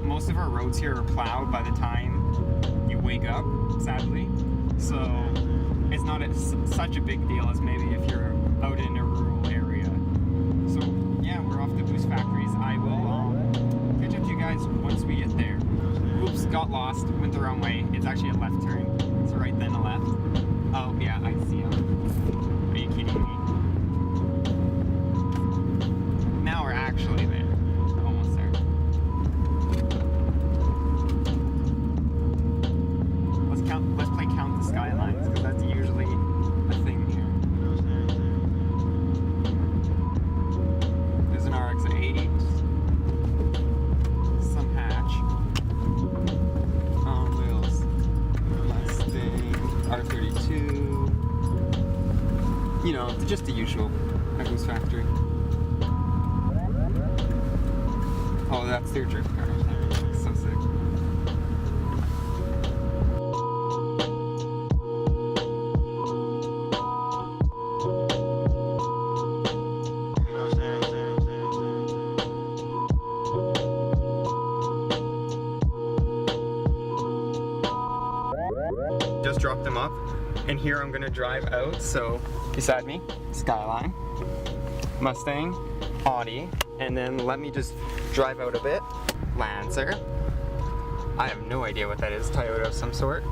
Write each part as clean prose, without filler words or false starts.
Most of our roads here are plowed by the time you wake up, sadly. So it's not such a big deal as maybe if you're out in a rural area. So yeah, we're off to Boost Factories. I will catch up to you guys once we get there. Oops, got lost, went the wrong way. It's actually a left turn. It's right then a left. Oh yeah, I see him. Are you kidding me? Now we're actually there. Let's play Count the Skylines, because that's usually a thing here. There's an RX-8, some hatch, on wheels, Mustang, R32, you know, just the usual at Boost Factory. Oh, that's their drift car. So sick. Just dropped them up, and here I'm gonna drive out. So beside me, Skyline, Mustang, Audi, and then let me just drive out a bit. Lancer, I have no idea what that is, Toyota of some sort,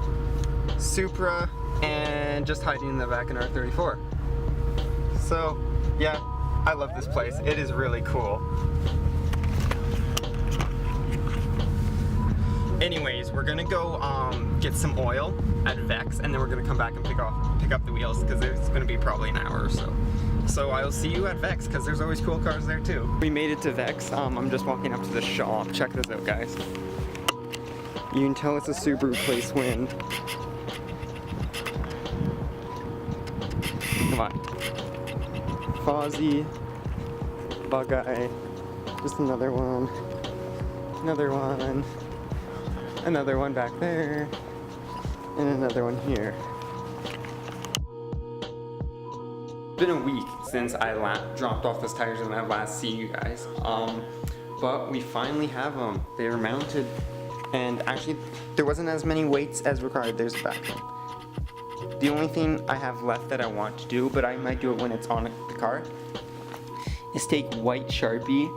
Supra, and just hiding in the back an R34. So yeah, I love this place. It is really cool. Anyways, we're gonna go get some oil at Vex, and then we're gonna come back and pick up the wheels, because it's gonna be probably an hour or so. So I'll see you at Vex, because there's always cool cars there too. We made it to Vex. I'm just walking up to the shop. Check this out, guys. You can tell it's a Subaru place wind. Come on. Fozzie, Bug-Eye, just another one, another one back there, and another one here. It's been a week since I dropped off those tires and I last see you guys, but we finally have them. They are mounted, and actually there wasn't as many weights as required. There's the back one. The only thing I have left that I want to do, but I might do it when it's on the car, is take white Sharpie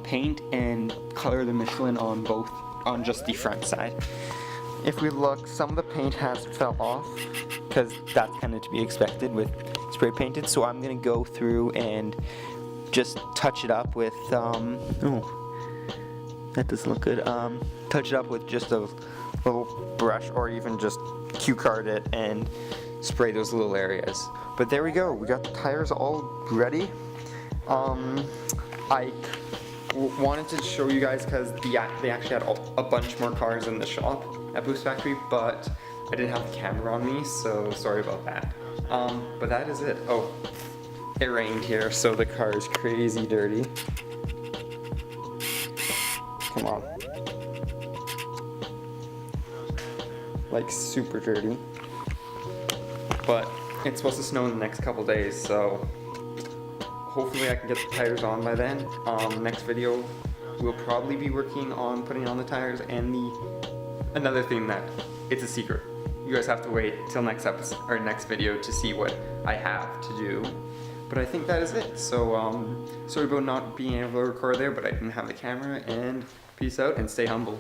paint and color the Michelin on both, on just the front side. If we look, some of the paint has fell off, because that's kind of to be expected with spray painted, so I'm gonna go through and just touch it up with oh, that doesn't look good. Touch it up with just a little brush, or even just cue card it and spray those little areas. But there we go, we got the tires all ready. I wanted to show you guys because they actually had a bunch more cars in the shop at Boost Factory, but I didn't have the camera on me, so sorry about that. But that is it. Oh, it rained here, so the car is crazy dirty. Come on. Like super dirty. But it's supposed to snow in the next couple days, so hopefully I can get the tires on by then. Next video, we'll probably be working on putting on the tires and another thing that it's a secret. You guys have to wait till next episode or next video to see what I have to do. But I think that is it. So sorry about not being able to record there, but I didn't have the camera, and peace out and stay humble.